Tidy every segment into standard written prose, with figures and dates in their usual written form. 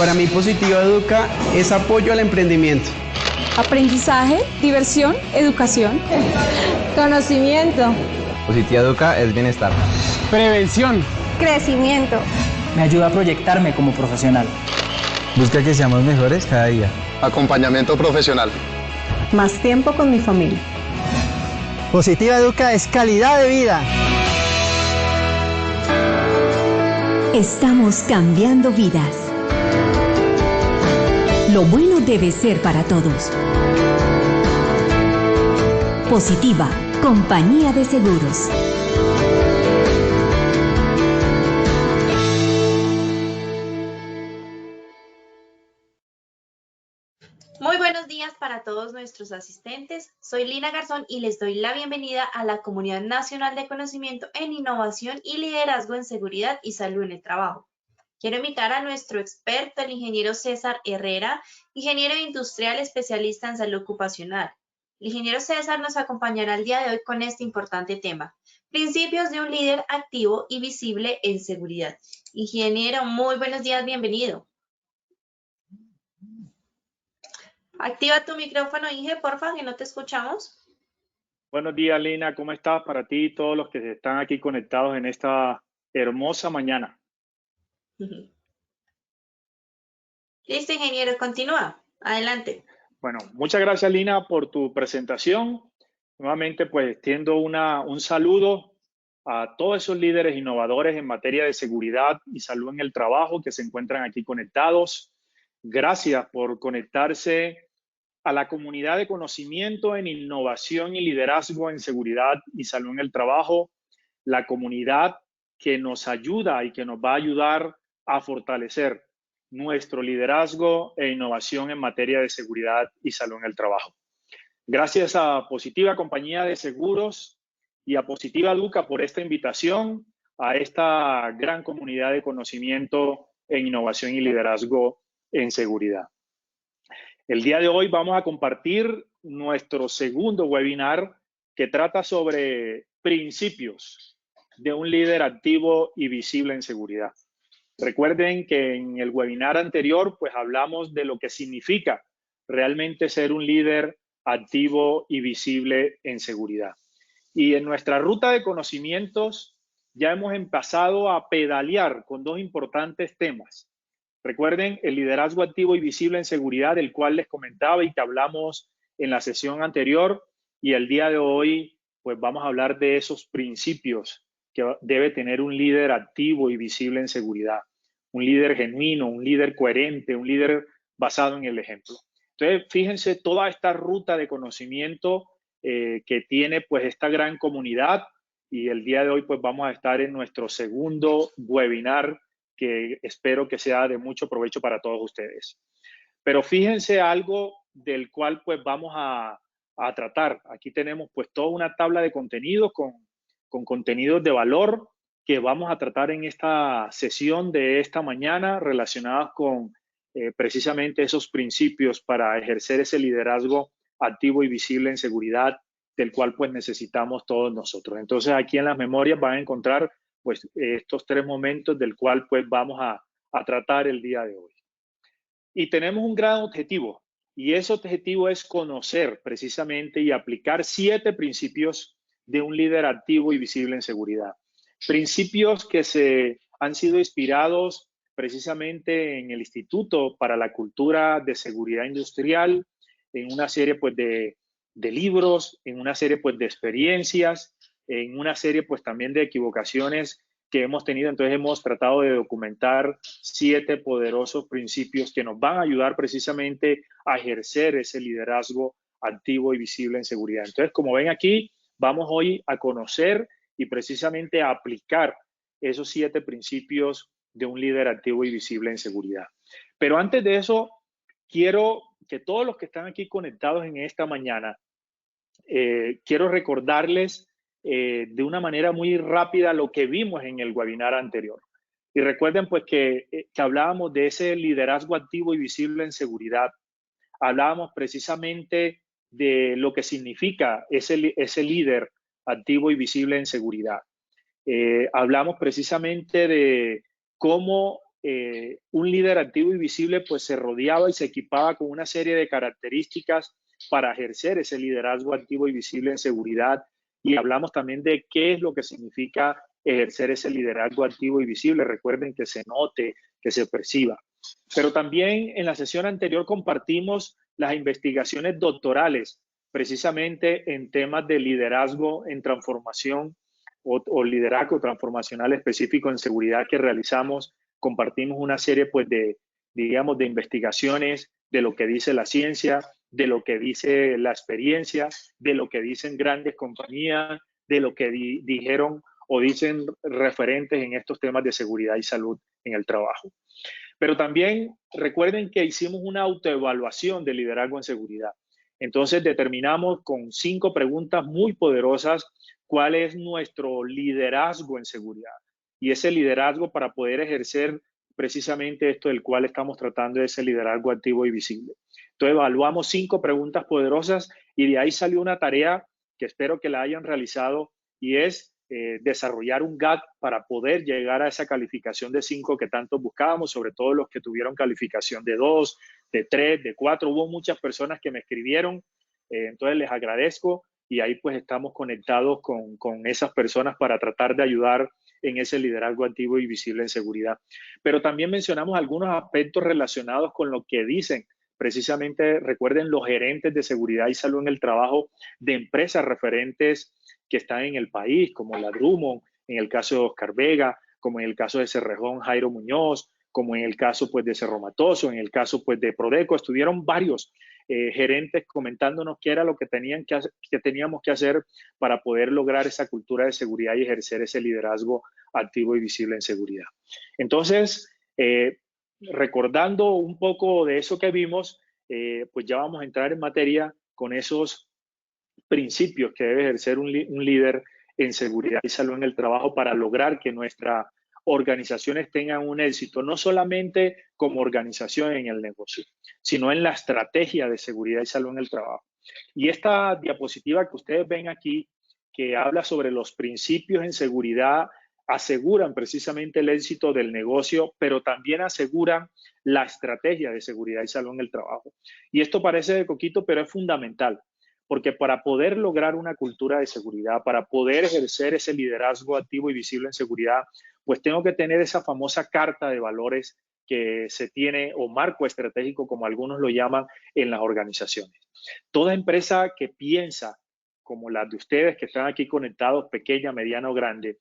Para mí, Positiva Educa es apoyo al emprendimiento. Aprendizaje, diversión, educación. Conocimiento. Positiva Educa es bienestar. Prevención. Crecimiento. Me ayuda a proyectarme como profesional. Busca que seamos mejores cada día. Acompañamiento profesional. Más tiempo con mi familia. Positiva Educa es calidad de vida. Estamos cambiando vidas. Lo bueno debe ser para todos. Positiva, compañía de seguros. Muy buenos días para todos nuestros asistentes. Soy Lina Garzón y les doy la bienvenida a la Comunidad Nacional de Conocimiento en Innovación y Liderazgo en Seguridad y Salud en el Trabajo. Quiero invitar a nuestro experto, el ingeniero César Herrera, ingeniero industrial especialista en salud ocupacional. El ingeniero César nos acompañará el día de hoy con este importante tema: principios de un líder activo y visible en seguridad. Ingeniero, muy buenos días, bienvenido. Activa tu micrófono, Inge, porfa, que no te escuchamos. Buenos días, Lina, ¿cómo estás? Para ti y todos los que están aquí conectados en esta hermosa mañana. Listo, ingeniero, continúa. Adelante. Bueno, muchas gracias, Lina, por tu presentación. Nuevamente, pues, extiendo un saludo a todos esos líderes innovadores en materia de seguridad y salud en el trabajo que se encuentran aquí conectados. Gracias por conectarse a la comunidad de conocimiento en innovación y liderazgo en seguridad y salud en el trabajo, la comunidad que nos ayuda y que nos va a ayudar a fortalecer nuestro liderazgo e innovación en materia de seguridad y salud en el trabajo. Gracias a Positiva Compañía de Seguros y a Positiva Educa por esta invitación a esta gran comunidad de conocimiento en innovación y liderazgo en seguridad. El día de hoy vamos a compartir nuestro segundo webinar que trata sobre principios de un líder activo y visible en seguridad. Recuerden que en el webinar anterior pues hablamos de lo que significa realmente ser un líder activo y visible en seguridad. Y en nuestra ruta de conocimientos ya hemos empezado a pedalear con dos importantes temas. Recuerden el liderazgo activo y visible en seguridad, del cual les comentaba y que hablamos en la sesión anterior, y el día de hoy pues vamos a hablar de esos principios que debe tener un líder activo y visible en seguridad. Un líder genuino, un líder coherente, un líder basado en el ejemplo. Entonces, fíjense toda esta ruta de conocimiento que tiene pues esta gran comunidad, y el día de hoy pues vamos a estar en nuestro segundo webinar que espero que sea de mucho provecho para todos ustedes. Pero fíjense algo del cual pues vamos a tratar. Aquí tenemos pues toda una tabla de contenidos con contenidos de valor que vamos a tratar en esta sesión de esta mañana relacionados con precisamente esos principios para ejercer ese liderazgo activo y visible en seguridad, del cual pues necesitamos todos nosotros. Entonces aquí en las memorias van a encontrar pues estos tres momentos del cual pues vamos a tratar el día de hoy. Y tenemos un gran objetivo, y ese objetivo es conocer precisamente y aplicar 7 principios de un líder activo y visible en seguridad. Principios que han sido inspirados precisamente en el Instituto para la Cultura de Seguridad Industrial, en una serie pues de libros, en una serie pues de experiencias, en una serie pues también de equivocaciones que hemos tenido. Entonces hemos tratado de documentar 7 poderosos principios que nos van a ayudar precisamente a ejercer ese liderazgo activo y visible en seguridad. Entonces, como ven aquí, vamos hoy a conocer y precisamente a aplicar esos 7 principios de un líder activo y visible en seguridad. Pero antes de eso, quiero que todos los que están aquí conectados en esta mañana, quiero recordarles de una manera muy rápida lo que vimos en el webinar anterior. Y recuerden pues que hablábamos de ese liderazgo activo y visible en seguridad. Hablábamos precisamente de lo que significa ese líder activo y visible en seguridad. Hablamos precisamente de cómo un líder activo y visible pues se rodeaba y se equipaba con una serie de características para ejercer ese liderazgo activo y visible en seguridad. Y hablamos también de qué es lo que significa ejercer ese liderazgo activo y visible. Recuerden que se note, que se perciba. Pero también en la sesión anterior compartimos las investigaciones doctorales, precisamente en temas de liderazgo en transformación o liderazgo transformacional específico en seguridad que realizamos. Compartimos una serie pues de investigaciones de lo que dice la ciencia, de lo que dice la experiencia, de lo que dicen grandes compañías, de lo que dijeron o dicen referentes en estos temas de seguridad y salud en el trabajo. Pero también recuerden que hicimos una autoevaluación de liderazgo en seguridad. Entonces determinamos con 5 preguntas muy poderosas cuál es nuestro liderazgo en seguridad. Y ese liderazgo para poder ejercer precisamente esto del cual estamos tratando, ese liderazgo activo y visible. Entonces evaluamos 5 preguntas poderosas y de ahí salió una tarea que espero que la hayan realizado y es desarrollar un GAT para poder llegar a esa calificación de 5 que tanto buscábamos, sobre todo los que tuvieron calificación de 2, de 3, de 4. Hubo muchas personas que me escribieron, entonces les agradezco y ahí pues estamos conectados con esas personas para tratar de ayudar en ese liderazgo activo y visible en seguridad. Pero también mencionamos algunos aspectos relacionados con lo que dicen precisamente, recuerden, los gerentes de seguridad y salud en el trabajo de empresas referentes que están en el país, como la Drummond, en el caso de Oscar Vega, como en el caso de Cerrejón, Jairo Muñoz, como en el caso pues de Cerro Matoso, en el caso pues de Prodeco. Estuvieron varios gerentes comentándonos qué era lo que teníamos que hacer para poder lograr esa cultura de seguridad y ejercer ese liderazgo activo y visible en seguridad. Entonces, recordando un poco de eso que vimos, pues ya vamos a entrar en materia con esos principios que debe ejercer un líder en seguridad y salud en el trabajo para lograr que nuestras organizaciones tengan un éxito, no solamente como organización en el negocio, sino en la estrategia de seguridad y salud en el trabajo. Y esta diapositiva que ustedes ven aquí, que habla sobre los principios en seguridad, aseguran precisamente el éxito del negocio, pero también aseguran la estrategia de seguridad y salud en el trabajo. Y esto parece de coquito, pero es fundamental, porque para poder lograr una cultura de seguridad, para poder ejercer ese liderazgo activo y visible en seguridad, pues tengo que tener esa famosa carta de valores que se tiene, o marco estratégico, como algunos lo llaman, en las organizaciones. Toda empresa que piensa, como las de ustedes que están aquí conectados, pequeña, mediana o grande,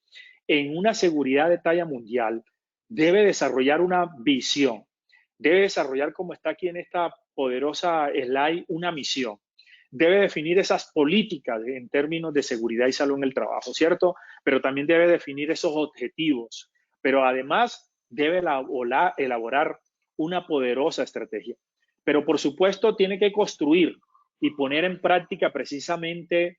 en una seguridad de talla mundial, debe desarrollar una visión, debe desarrollar, como está aquí en esta poderosa slide, una misión. Debe definir esas políticas en términos de seguridad y salud en el trabajo, ¿cierto? Pero también debe definir esos objetivos. Pero además debe elaborar una poderosa estrategia. Pero por supuesto tiene que construir y poner en práctica precisamente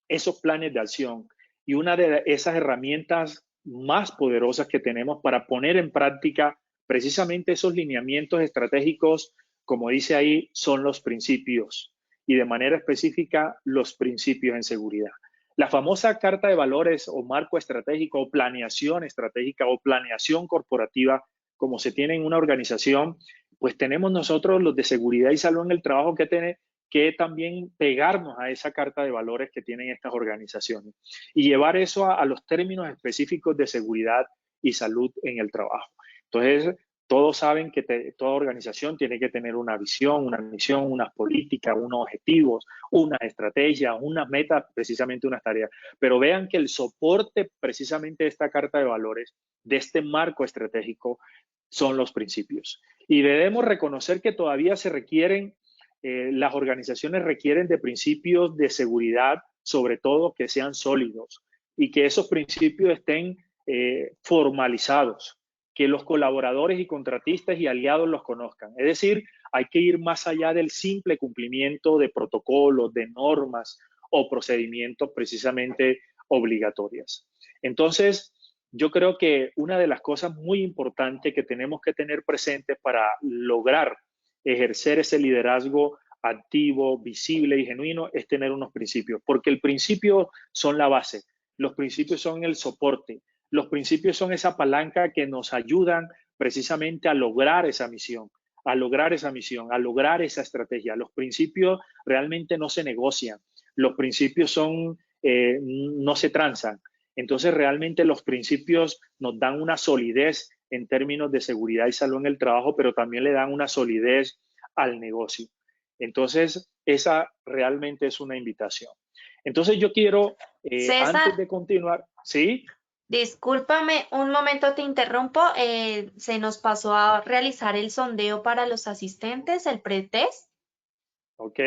esos planes de acción. Y una de esas herramientas más poderosas que tenemos para poner en práctica precisamente esos lineamientos estratégicos, como dice ahí, son los principios. Y de manera específica, los principios en seguridad. La famosa carta de valores o marco estratégico o planeación estratégica o planeación corporativa, como se tiene en una organización, pues tenemos nosotros los de seguridad y salud en el trabajo que también pegarnos a esa carta de valores que tienen estas organizaciones y llevar eso a los términos específicos de seguridad y salud en el trabajo. Entonces, todos saben que toda organización tiene que tener una visión, una misión, unas políticas, unos objetivos, unas estrategias, unas metas, precisamente unas tareas. Pero vean que el soporte precisamente de esta carta de valores, de este marco estratégico, son los principios. Y debemos reconocer que todavía se requieren, las organizaciones requieren de principios de seguridad, sobre todo que sean sólidos y que esos principios estén formalizados, que los colaboradores y contratistas y aliados los conozcan. Es decir, hay que ir más allá del simple cumplimiento de protocolos, de normas o procedimientos precisamente obligatorias. Entonces, yo creo que una de las cosas muy importantes que tenemos que tener presente para lograr ejercer ese liderazgo activo, visible y genuino es tener unos principios, porque el principio son la base, los principios son el soporte. Los principios son esa palanca que nos ayudan precisamente a lograr esa misión, a lograr esa misión, a lograr esa estrategia. Los principios realmente no se negocian, los principios son, no se transan. Entonces, realmente los principios nos dan una solidez en términos de seguridad y salud en el trabajo, pero también le dan una solidez al negocio. Entonces, esa realmente es una invitación. Entonces, yo quiero, César, antes de continuar, ¿sí? Discúlpame, un momento te interrumpo. Se nos pasó a realizar el sondeo para los asistentes, el pretest. Ok.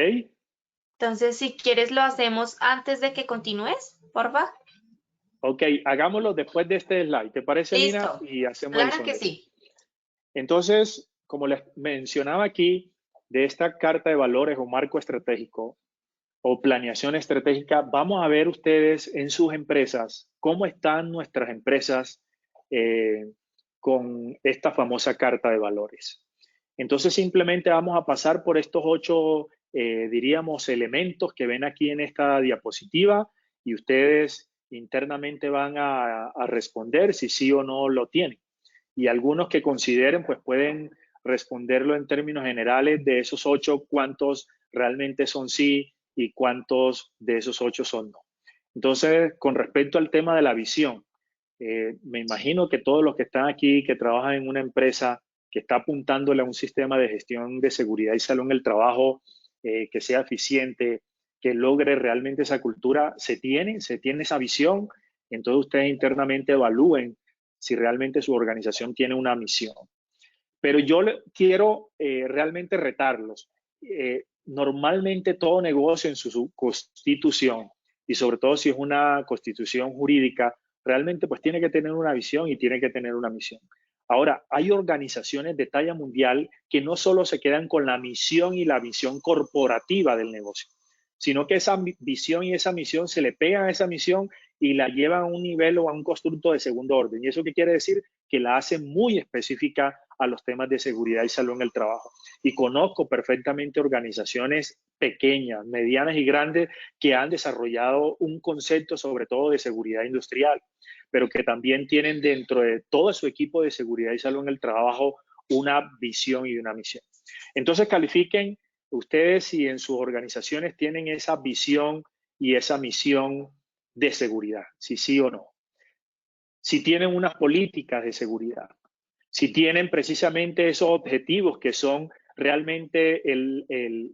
Entonces, si quieres, lo hacemos antes de que continúes, porfa. Ok, hagámoslo después de este slide. ¿Te parece, Listo. Lina? Y hacemos el Claro que sondeo. sí. Entonces, como les mencionaba aquí, de esta carta de valores o marco estratégico o planeación estratégica, vamos a ver ustedes en sus empresas cómo están nuestras empresas con esta famosa carta de valores. Entonces, simplemente vamos a pasar por estos 8, diríamos, elementos que ven aquí en esta diapositiva y ustedes internamente van a responder si sí o no lo tienen. Y algunos que consideren, pues pueden responderlo en términos generales de esos 8, cuántos realmente son sí y cuántos de esos 8 son no. Entonces, con respecto al tema de la visión, me imagino que todos los que están aquí, que trabajan en una empresa que está apuntándole a un sistema de gestión de seguridad y salud en el trabajo que sea eficiente, que logre realmente esa cultura, se tiene esa visión. Entonces, ustedes internamente evalúen si realmente su organización tiene una misión. Pero yo quiero realmente retarlos. Normalmente todo negocio en su constitución, y sobre todo si es una constitución jurídica, realmente pues tiene que tener una visión y tiene que tener una misión. Ahora, hay organizaciones de talla mundial que no solo se quedan con la misión y la visión corporativa del negocio, sino que esa visión y esa misión se le pegan a esa misión y la llevan a un nivel o a un constructo de segundo orden. ¿Y eso qué quiere decir? Que la hacen muy específica a los temas de seguridad y salud en el trabajo. Y conozco perfectamente organizaciones pequeñas, medianas y grandes que han desarrollado un concepto sobre todo de seguridad industrial, pero que también tienen dentro de todo su equipo de seguridad y salud en el trabajo una visión y una misión. Entonces califiquen ustedes si en sus organizaciones tienen esa visión y esa misión de seguridad, si sí o no. Si tienen unas políticas de seguridad, si tienen precisamente esos objetivos que son realmente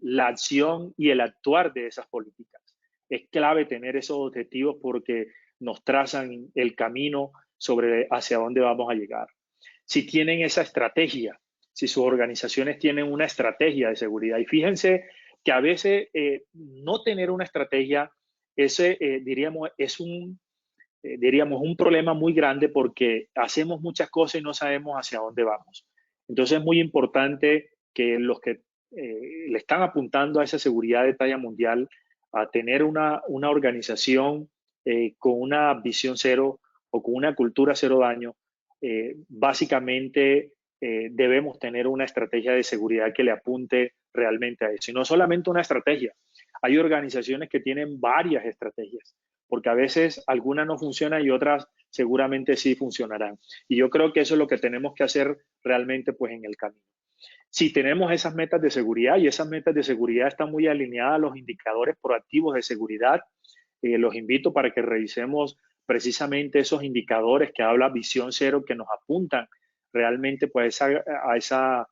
la acción y el actuar de esas políticas. Es clave tener esos objetivos porque nos trazan el camino sobre hacia dónde vamos a llegar. Si tienen esa estrategia, si sus organizaciones tienen una estrategia de seguridad. Y fíjense que a veces no tener una estrategia, diríamos, es un problema muy grande porque hacemos muchas cosas y no sabemos hacia dónde vamos. Entonces es muy importante que los que le están apuntando a esa seguridad de talla mundial, a tener una organización con una visión cero o con una cultura cero daño, básicamente debemos tener una estrategia de seguridad que le apunte realmente a eso. Y no solamente una estrategia, hay organizaciones que tienen varias estrategias, porque a veces algunas no funcionan y otras seguramente sí funcionarán. Y yo creo que eso es lo que tenemos que hacer realmente pues en el camino. Si tenemos esas metas de seguridad y esas metas de seguridad están muy alineadas a los indicadores proactivos de seguridad, los invito para que revisemos precisamente esos indicadores que habla Visión Cero que nos apuntan realmente pues a esa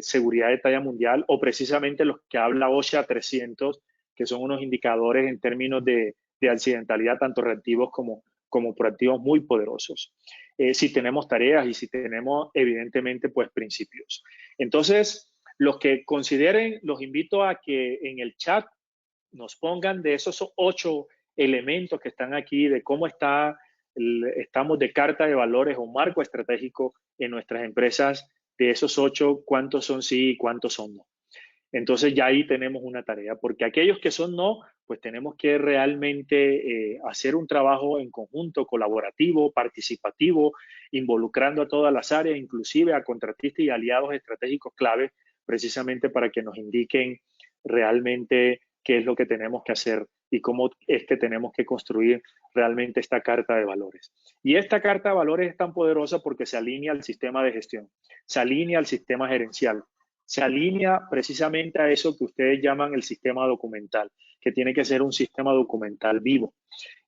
seguridad de talla mundial o precisamente los que habla OSHA 300, que son unos indicadores en términos de accidentalidad, tanto reactivos como proactivos muy poderosos. Si tenemos tareas y si tenemos evidentemente pues principios. Entonces, los que consideren, los invito a que en el chat nos pongan de esos 8 elementos que están aquí, de cómo estamos de carta de valores o marco estratégico en nuestras empresas, de esos 8, cuántos son sí y cuántos son no. Entonces ya ahí tenemos una tarea, porque aquellos que son no, pues tenemos que realmente hacer un trabajo en conjunto, colaborativo, participativo, involucrando a todas las áreas, inclusive a contratistas y aliados estratégicos clave, precisamente para que nos indiquen realmente qué es lo que tenemos que hacer y cómo es que tenemos que construir realmente esta carta de valores. Y esta carta de valores es tan poderosa porque se alinea al sistema de gestión, se alinea al sistema gerencial, se alinea precisamente a eso que ustedes llaman el sistema documental, que tiene que ser un sistema documental vivo.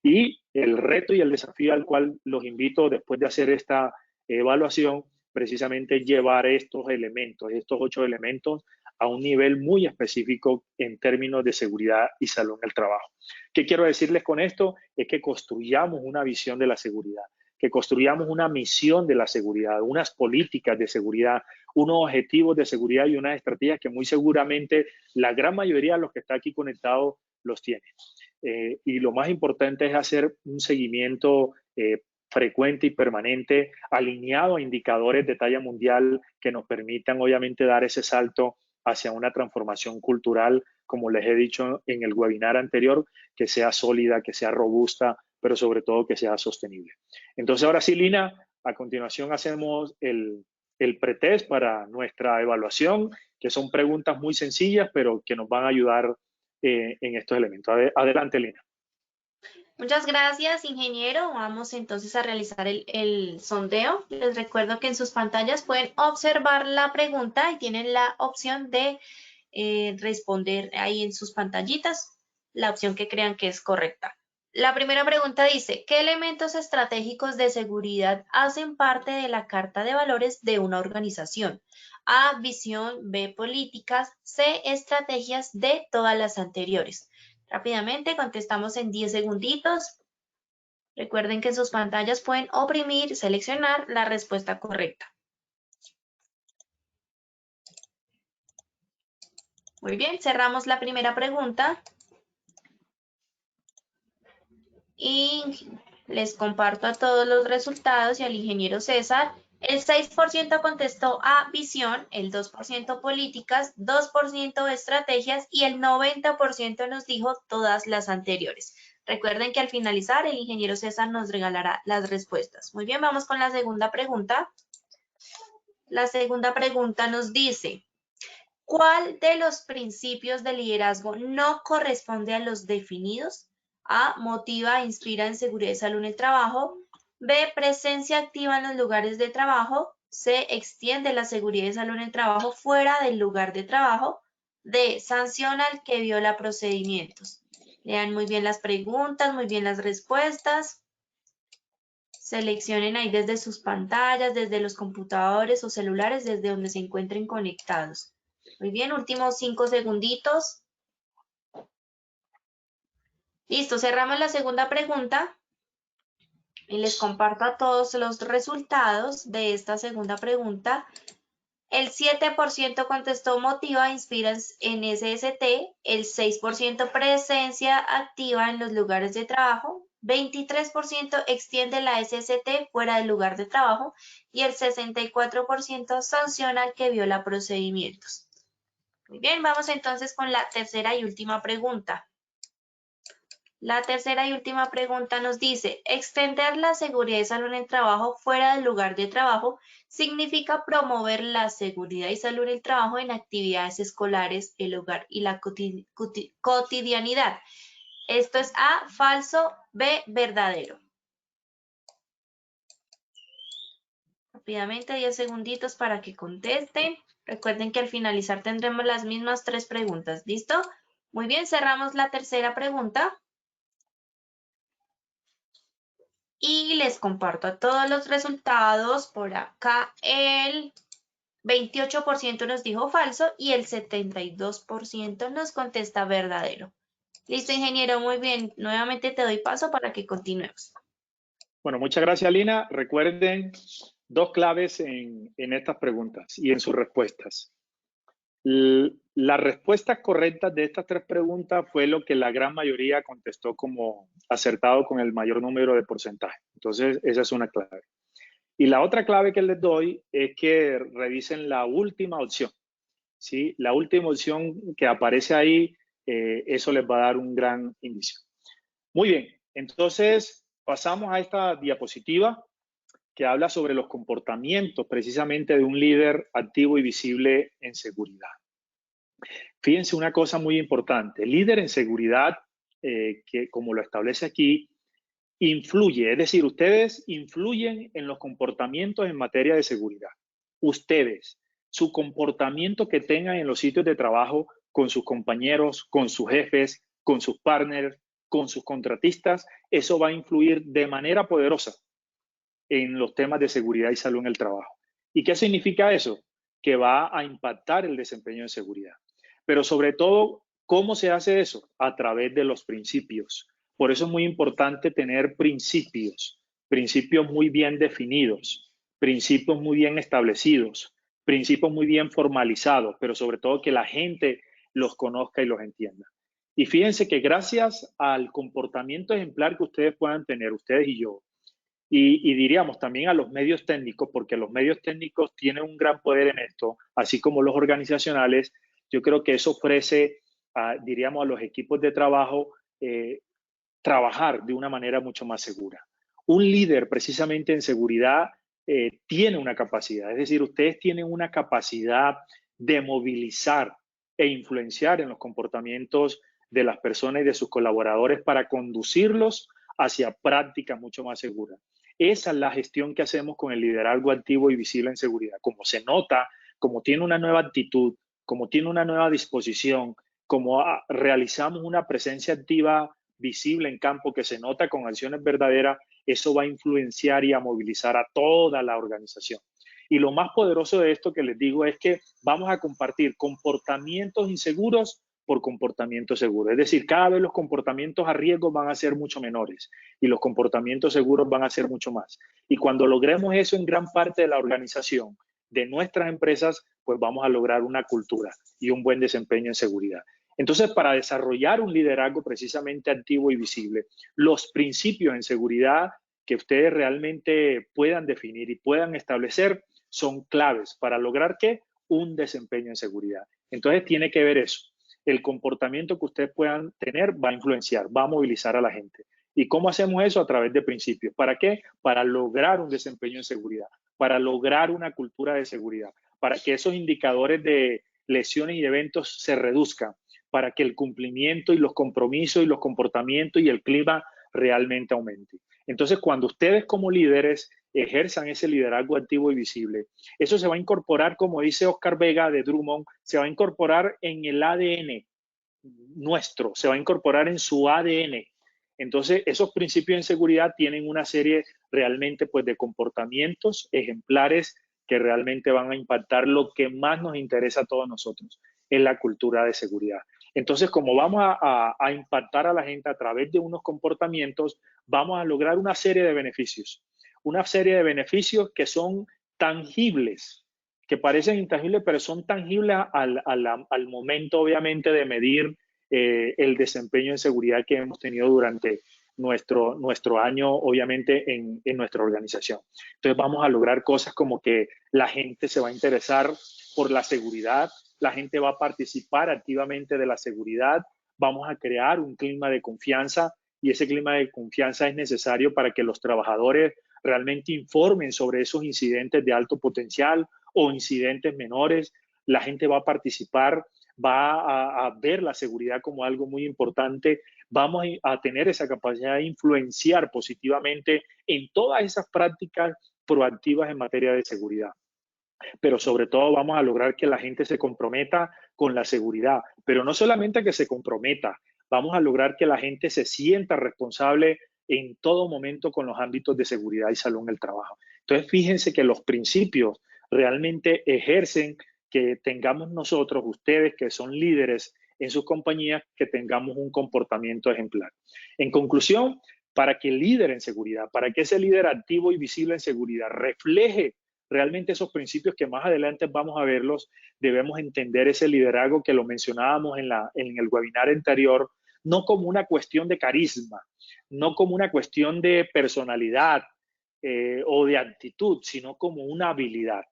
Y el reto y el desafío al cual los invito después de hacer esta evaluación, precisamente llevar estos elementos, estos 8 elementos, a un nivel muy específico en términos de seguridad y salud en el trabajo. ¿Qué quiero decirles con esto? Es que construyamos una visión de la seguridad, que construyamos una misión de la seguridad, unas políticas de seguridad, unos objetivos de seguridad y unas estrategias que muy seguramente la gran mayoría de los que está aquí conectados los tienen. Y lo más importante es hacer un seguimiento frecuente y permanente, alineado a indicadores de talla mundial que nos permitan obviamente dar ese salto hacia una transformación cultural, como les he dicho en el webinar anterior, que sea sólida, que sea robusta, pero sobre todo que sea sostenible. Entonces ahora sí, Lina, a continuación hacemos el pretest para nuestra evaluación, que son preguntas muy sencillas, pero que nos van a ayudar en estos elementos. Adelante, Lina. Muchas gracias, ingeniero. Vamos entonces a realizar el sondeo. Les recuerdo que en sus pantallas pueden observar la pregunta y tienen la opción de responder ahí en sus pantallitas la opción que crean que es correcta. La primera pregunta dice, ¿qué elementos estratégicos de seguridad hacen parte de la carta de valores de una organización? A, visión, B, políticas, C, estrategias, D, todas las anteriores. Rápidamente contestamos en 10 segunditos. Recuerden que en sus pantallas pueden oprimir, seleccionar la respuesta correcta. Muy bien, cerramos la primera pregunta. Y les comparto a todos los resultados y al ingeniero César. El 6% contestó a visión, el 2% políticas, 2% estrategias y el 90% nos dijo todas las anteriores. Recuerden que al finalizar el ingeniero César nos regalará las respuestas. Muy bien, vamos con la segunda pregunta. La segunda pregunta nos dice, ¿cuál de los principios de liderazgo no corresponde a los definidos? A, motiva, inspira en seguridad y salud en el trabajo. B, presencia activa en los lugares de trabajo. C, extiende la seguridad y salud en el trabajo fuera del lugar de trabajo. D, sanciona al que viola procedimientos. Lean muy bien las preguntas, muy bien las respuestas. Seleccionen ahí desde sus pantallas, desde los computadores o celulares, desde donde se encuentren conectados. Muy bien, últimos 5 segunditos. Listo, cerramos la segunda pregunta. Y les comparto a todos los resultados de esta segunda pregunta. El 7% contestó motiva, inspira en SST, el 6% presencia activa en los lugares de trabajo, 23% extiende la SST fuera del lugar de trabajo y el 64% sanciona al que viola procedimientos. Muy bien, vamos entonces con la tercera y última pregunta. La tercera y última pregunta nos dice, extender la seguridad y salud en el trabajo fuera del lugar de trabajo significa promover la seguridad y salud en el trabajo en actividades escolares, el hogar y la cotidianidad. Esto es A, falso, B, verdadero. Rápidamente, 10 segunditos para que contesten. Recuerden que al finalizar tendremos las mismas 3 preguntas. ¿Listo? Muy bien, cerramos la tercera pregunta. Y les comparto a todos los resultados. Por acá el 28% nos dijo falso y el 72% nos contesta verdadero. Listo, ingeniero, muy bien. Nuevamente te doy paso para que continuemos. Bueno, muchas gracias, Lina. Recuerden 2 claves en estas preguntas y en sus respuestas. Las respuestas correctas de estas 3 preguntas fue lo que la gran mayoría contestó como acertado con el mayor número de porcentaje. Entonces, esa es una clave. Y la otra clave que les doy es que revisen la última opción. ¿Sí? La última opción que aparece ahí, eso les va a dar un gran indicio. Muy bien, entonces pasamos a esta diapositiva que habla sobre los comportamientos precisamente de un líder activo y visible en seguridad. Fíjense una cosa muy importante, el líder en seguridad que, como lo establece aquí, influye, es decir, ustedes influyen en los comportamientos en materia de seguridad. Ustedes, su comportamiento que tengan en los sitios de trabajo con sus compañeros, con sus jefes, con sus partners, con sus contratistas, eso va a influir de manera poderosa en los temas de seguridad y salud en el trabajo. ¿Y qué significa eso? Que va a impactar el desempeño de seguridad. Pero sobre todo, ¿cómo se hace eso? A través de los principios. Por eso es muy importante tener principios muy bien definidos, principios muy bien establecidos, principios muy bien formalizados, pero sobre todo que la gente los conozca y los entienda. Y fíjense que gracias al comportamiento ejemplar que ustedes puedan tener, ustedes y yo, y diríamos también a los medios técnicos, porque los medios técnicos tienen un gran poder en esto, así como los organizacionales, yo creo que eso ofrece, diríamos, a los equipos de trabajo trabajar de una manera mucho más segura. Un líder precisamente en seguridad tiene una capacidad, es decir, ustedes tienen una capacidad de movilizar e influenciar en los comportamientos de las personas y de sus colaboradores para conducirlos hacia prácticas mucho más seguras. Esa es la gestión que hacemos con el liderazgo activo y visible en seguridad. Como se nota, como tiene una nueva actitud, como tiene una nueva disposición, como realizamos una presencia activa visible en campo que se nota con acciones verdaderas, eso va a influenciar y a movilizar a toda la organización. Y lo más poderoso de esto que les digo es que vamos a compartir comportamientos inseguros por comportamientos seguros. Es decir, cada vez los comportamientos a riesgo van a ser mucho menores y los comportamientos seguros van a ser mucho más. Y cuando logremos eso en gran parte de la organización, de nuestras empresas, pues vamos a lograr una cultura y un buen desempeño en seguridad. Entonces, para desarrollar un liderazgo precisamente activo y visible, los principios en seguridad que ustedes realmente puedan definir y puedan establecer son claves para lograr ¿qué? Un desempeño en seguridad. Entonces, tiene que ver eso. El comportamiento que ustedes puedan tener va a influenciar, va a movilizar a la gente. ¿Y cómo hacemos eso? A través de principios. ¿Para qué? Para lograr un desempeño en seguridad, para lograr una cultura de seguridad, para que esos indicadores de lesiones y eventos se reduzcan, para que el cumplimiento y los compromisos y los comportamientos y el clima realmente aumente. Entonces, cuando ustedes como líderes ejerzan ese liderazgo activo y visible, eso se va a incorporar, como dice Oscar Vega de Drummond, se va a incorporar en el ADN nuestro, se va a incorporar en su ADN. Entonces, esos principios en seguridad tienen una serie realmente pues, de comportamientos ejemplares que realmente van a impactar lo que más nos interesa a todos nosotros, en la cultura de seguridad. Entonces, como vamos a impactar a la gente a través de unos comportamientos, vamos a lograr una serie de beneficios que son tangibles, que parecen intangibles, pero son tangibles al momento, obviamente, de medir el desempeño en seguridad que hemos tenido durante nuestro año, obviamente, en nuestra organización. Entonces, vamos a lograr cosas como que la gente se va a interesar por la seguridad, la gente va a participar activamente de la seguridad, vamos a crear un clima de confianza y ese clima de confianza es necesario para que los trabajadores realmente informen sobre esos incidentes de alto potencial o incidentes menores. La gente va a participar, va a ver la seguridad como algo muy importante. Vamos a tener esa capacidad de influenciar positivamente en todas esas prácticas proactivas en materia de seguridad. Pero sobre todo vamos a lograr que la gente se comprometa con la seguridad, pero no solamente que se comprometa, vamos a lograr que la gente se sienta responsable en todo momento con los ámbitos de seguridad y salud en el trabajo. Entonces, fíjense que los principios realmente ejercen que tengamos nosotros, ustedes que son líderes en sus compañías, que tengamos un comportamiento ejemplar. En conclusión, para que el líder en seguridad, para que ese líder activo y visible en seguridad refleje realmente esos principios que más adelante vamos a verlos, debemos entender ese liderazgo que lo mencionábamos en el webinar anterior, no como una cuestión de carisma, no como una cuestión de personalidad o de actitud, sino como una habilidad.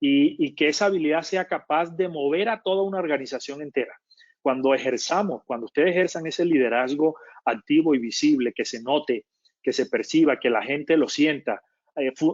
Y que esa habilidad sea capaz de mover a toda una organización entera. Cuando ustedes ejerzan ese liderazgo activo y visible, que se note, que se perciba, que la gente lo sienta,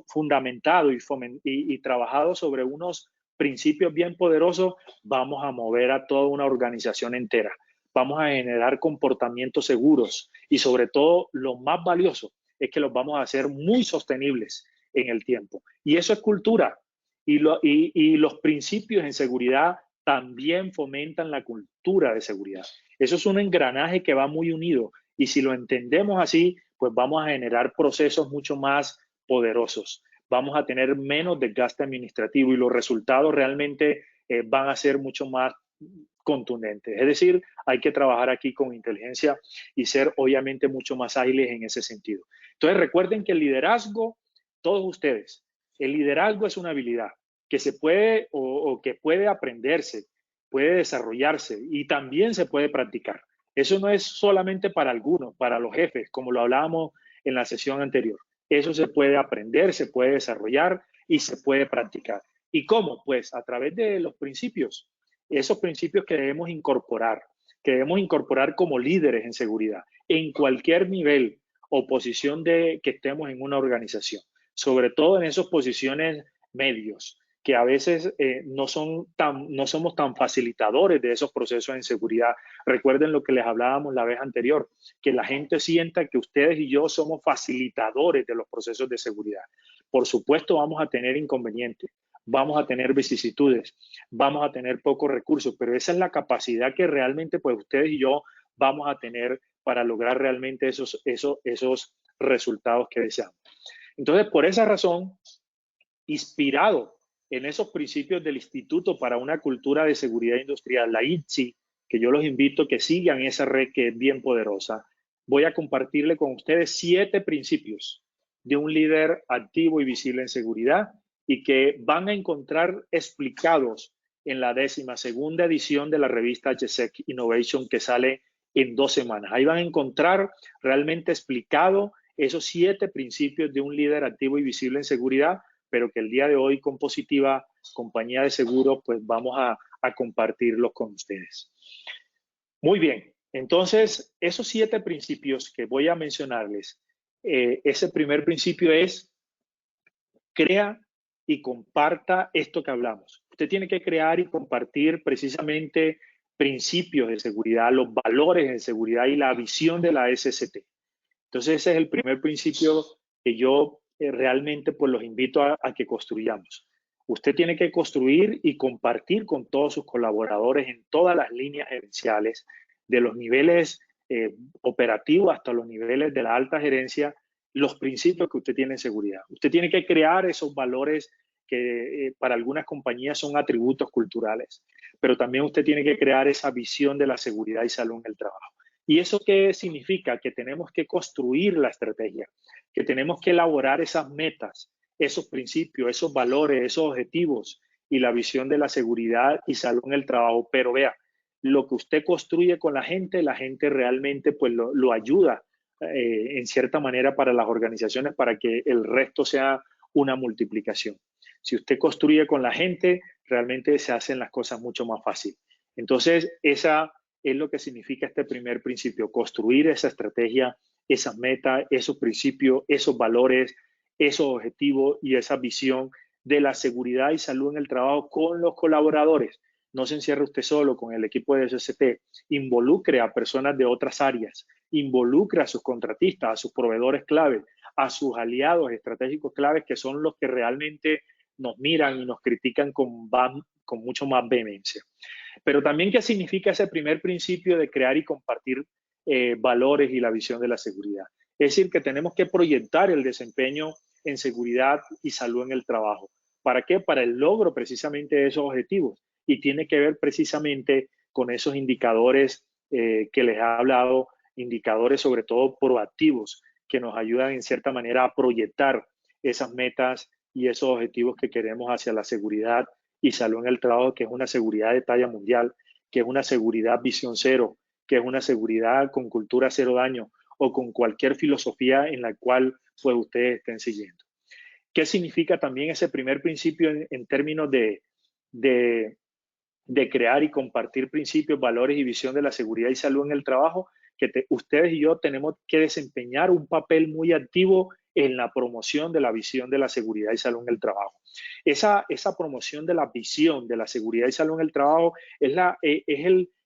fundamentado y trabajado sobre unos principios bien poderosos, vamos a mover a toda una organización entera. vamos a generar comportamientos seguros y sobre todo lo más valioso es que los vamos a hacer muy sostenibles en el tiempo. Y eso es cultura. Y los principios en seguridad también fomentan la cultura de seguridad. Eso es un engranaje que va muy unido y si lo entendemos así, pues vamos a generar procesos mucho más poderosos. Vamos a tener menos desgaste administrativo y los resultados realmente van a ser mucho más contundentes. Es decir, hay que trabajar aquí con inteligencia y ser obviamente mucho más ágiles en ese sentido. Entonces recuerden que el liderazgo, todos ustedes, el liderazgo es una habilidad que se puede o que puede aprenderse, puede desarrollarse y también se puede practicar. Eso no es solamente para algunos, para los jefes, como lo hablábamos en la sesión anterior. Eso se puede aprender, se puede desarrollar y se puede practicar. ¿Y cómo? Pues a través de los principios. Esos principios que debemos incorporar como líderes en seguridad, en cualquier nivel o posición que estemos en una organización, sobre todo en esas posiciones medios, que a veces no somos tan facilitadores de esos procesos en seguridad. Recuerden lo que les hablábamos la vez anterior, que la gente sienta que ustedes y yo somos facilitadores de los procesos de seguridad. Por supuesto vamos a tener inconvenientes, vamos a tener vicisitudes, vamos a tener pocos recursos, pero esa es la capacidad que realmente pues ustedes y yo vamos a tener para lograr realmente esos resultados que deseamos. Entonces, por esa razón, inspirado en esos principios del Instituto para una Cultura de Seguridad Industrial, la ITSI, que yo los invito a que sigan esa red que es bien poderosa, voy a compartirle con ustedes 7 principios de un líder activo y visible en seguridad y que van a encontrar explicados en la 12ª edición de la revista HSEC Innovation que sale en 2 semanas. Ahí van a encontrar realmente explicado esos 7 principios de un líder activo y visible en seguridad, pero que el día de hoy con Positiva Compañía de Seguros, pues vamos a compartirlos con ustedes. Muy bien, entonces esos 7 principios que voy a mencionarles, ese primer principio es crea y comparta esto que hablamos. Usted tiene que crear y compartir precisamente principios de seguridad, los valores de seguridad y la visión de la SST. Entonces ese es el primer principio que yo realmente pues los invito a que construyamos. Usted tiene que construir y compartir con todos sus colaboradores en todas las líneas gerenciales, de los niveles operativos hasta los niveles de la alta gerencia, los principios que usted tiene en seguridad. Usted tiene que crear esos valores que para algunas compañías son atributos culturales, pero también usted tiene que crear esa visión de la seguridad y salud en el trabajo. ¿Y eso qué significa? Que tenemos que construir la estrategia, que tenemos que elaborar esas metas, esos principios, esos valores, esos objetivos y la visión de la seguridad y salud en el trabajo. Pero vea, lo que usted construye con la gente realmente pues lo ayuda en cierta manera para las organizaciones para que el resto sea una multiplicación. Si usted construye con la gente, realmente se hacen las cosas mucho más fácil. Entonces, esa es lo que significa este primer principio, construir esa estrategia, esas metas, esos principios, esos valores, esos objetivos y esa visión de la seguridad y salud en el trabajo con los colaboradores. No se encierre usted solo con el equipo de SST, involucre a personas de otras áreas, involucre a sus contratistas, a sus proveedores clave, a sus aliados estratégicos claves que son los que realmente nos miran y nos critican con mucho más vehemencia. Pero también, ¿qué significa ese primer principio de crear y compartir valores y la visión de la seguridad? Es decir, que tenemos que proyectar el desempeño en seguridad y salud en el trabajo. ¿Para qué? Para el logro precisamente de esos objetivos. Y tiene que ver precisamente con esos indicadores que les he hablado, indicadores sobre todo proactivos, que nos ayudan en cierta manera a proyectar esas metas y esos objetivos que queremos hacia la seguridad y salud en el trabajo, que es una seguridad de talla mundial, que es una seguridad visión cero, que es una seguridad con cultura cero daño o con cualquier filosofía en la cual pues ustedes estén siguiendo. ¿Qué significa también ese primer principio en términos de crear y compartir principios, valores y visión de la seguridad y salud en el trabajo? Que ustedes y yo tenemos que desempeñar un papel muy activo en la promoción de la visión de la seguridad y salud en el trabajo. Esa promoción de la visión de la seguridad y salud en el trabajo es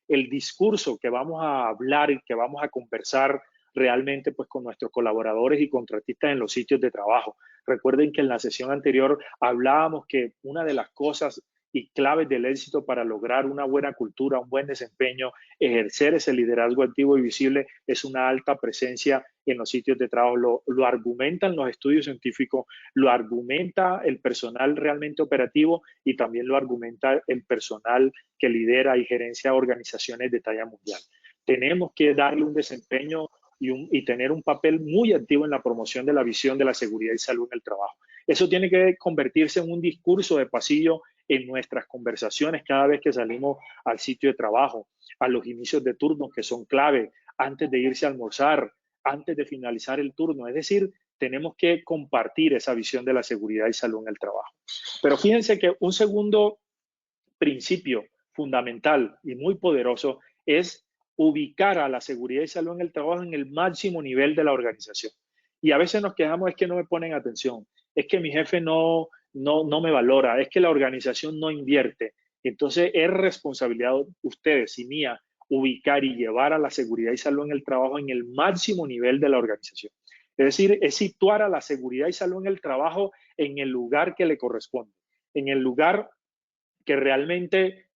el discurso que vamos a hablar y que vamos a conversar realmente pues con nuestros colaboradores y contratistas en los sitios de trabajo. Recuerden que en la sesión anterior hablábamos que una de las cosas y claves del éxito para lograr una buena cultura, un buen desempeño, ejercer ese liderazgo activo y visible es una alta presencia en los sitios de trabajo. Lo argumentan los estudios científicos, lo argumenta el personal realmente operativo y también lo argumenta el personal que lidera y gerencia organizaciones de talla mundial. Tenemos que darle un desempeño y tener un papel muy activo en la promoción de la visión de la seguridad y salud en el trabajo. Eso tiene que convertirse en un discurso de pasillo en nuestras conversaciones cada vez que salimos al sitio de trabajo, a los inicios de turno que son clave, antes de irse a almorzar, antes de finalizar el turno. Es decir, tenemos que compartir esa visión de la seguridad y salud en el trabajo. Pero fíjense que un segundo principio fundamental y muy poderoso es ubicar a la seguridad y salud en el trabajo en el máximo nivel de la organización. Y a veces nos quejamos, es que no me ponen atención, es que mi jefe no me valora, es que la organización no invierte. Entonces es responsabilidad de ustedes y mía ubicar y llevar a la seguridad y salud en el trabajo en el máximo nivel de la organización. Es decir, es situar a la seguridad y salud en el trabajo en el lugar que le corresponde, en el lugar que realmente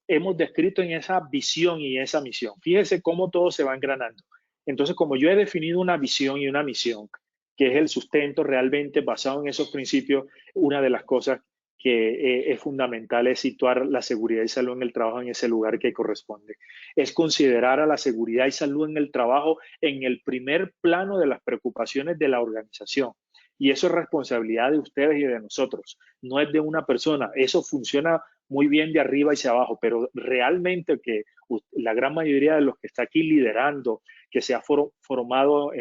hemos descrito en esa visión y esa misión. Fíjese cómo todo se va engranando. Entonces, como yo he definido una visión y una misión, que es el sustento realmente basado en esos principios, una de las cosas que es fundamental es situar la seguridad y salud en el trabajo en ese lugar que corresponde. Es considerar a la seguridad y salud en el trabajo en el primer plano de las preocupaciones de la organización. Y eso es responsabilidad de ustedes y de nosotros, no es de una persona. Eso funciona muy bien de arriba hacia abajo, pero realmente que la gran mayoría de los que está aquí liderando, que se ha formado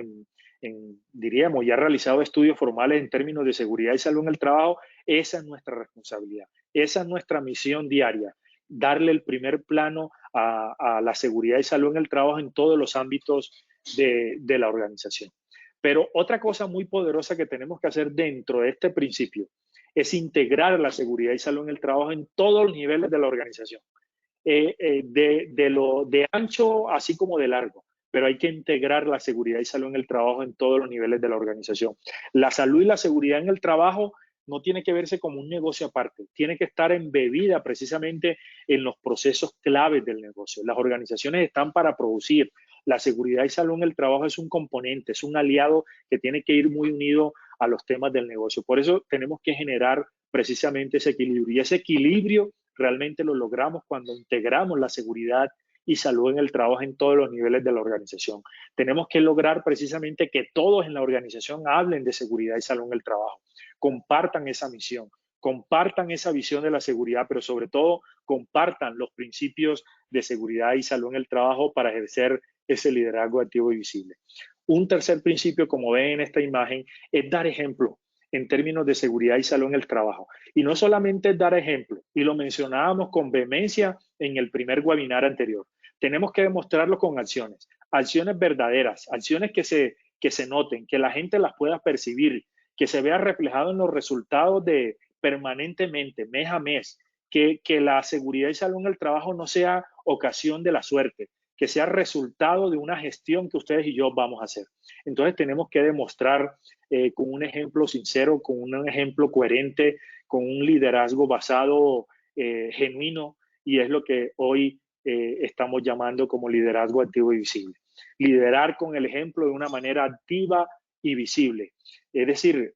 diríamos, ya ha realizado estudios formales en términos de seguridad y salud en el trabajo, esa es nuestra responsabilidad, esa es nuestra misión diaria, darle el primer plano a la seguridad y salud en el trabajo en todos los ámbitos de la organización. Pero otra cosa muy poderosa que tenemos que hacer dentro de este principio es integrar la seguridad y salud en el trabajo en todos los niveles de la organización, de ancho así como de largo, pero hay que integrar la seguridad y salud en el trabajo en todos los niveles de la organización. La salud y la seguridad en el trabajo no tiene que verse como un negocio aparte, tiene que estar embebida precisamente en los procesos claves del negocio. Las organizaciones están para producir. La seguridad y salud en el trabajo es un componente, es un aliado que tiene que ir muy unido a los temas del negocio. Por eso tenemos que generar precisamente ese equilibrio. Y ese equilibrio realmente lo logramos cuando integramos la seguridad y salud en el trabajo en todos los niveles de la organización. Tenemos que lograr precisamente que todos en la organización hablen de seguridad y salud en el trabajo, compartan esa misión, compartan esa visión de la seguridad, pero sobre todo compartan los principios de seguridad y salud en el trabajo para ejercer ese liderazgo activo y visible. Un tercer principio, como ven en esta imagen, es dar ejemplo en términos de seguridad y salud en el trabajo. Y no solamente es dar ejemplo, y lo mencionábamos con vehemencia en el primer webinar anterior. Tenemos que demostrarlo con acciones, acciones verdaderas, acciones que se noten, que la gente las pueda percibir, que se vea reflejado en los resultados permanentemente, mes a mes, que la seguridad y salud en el trabajo no sea ocasión de la suerte, que sea resultado de una gestión que ustedes y yo vamos a hacer. Entonces tenemos que demostrar con un ejemplo sincero, con un ejemplo coherente, con un liderazgo basado genuino, y es lo que hoy estamos llamando como liderazgo activo y visible. Liderar con el ejemplo de una manera activa y visible. Es decir,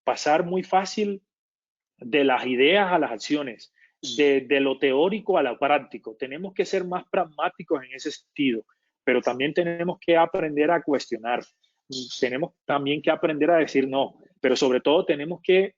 pasar muy fácil de las ideas a las acciones, de lo teórico a lo práctico. Tenemos que ser más pragmáticos en ese sentido, pero también tenemos que aprender a cuestionar. Tenemos también que aprender a decir no, pero sobre todo tenemos que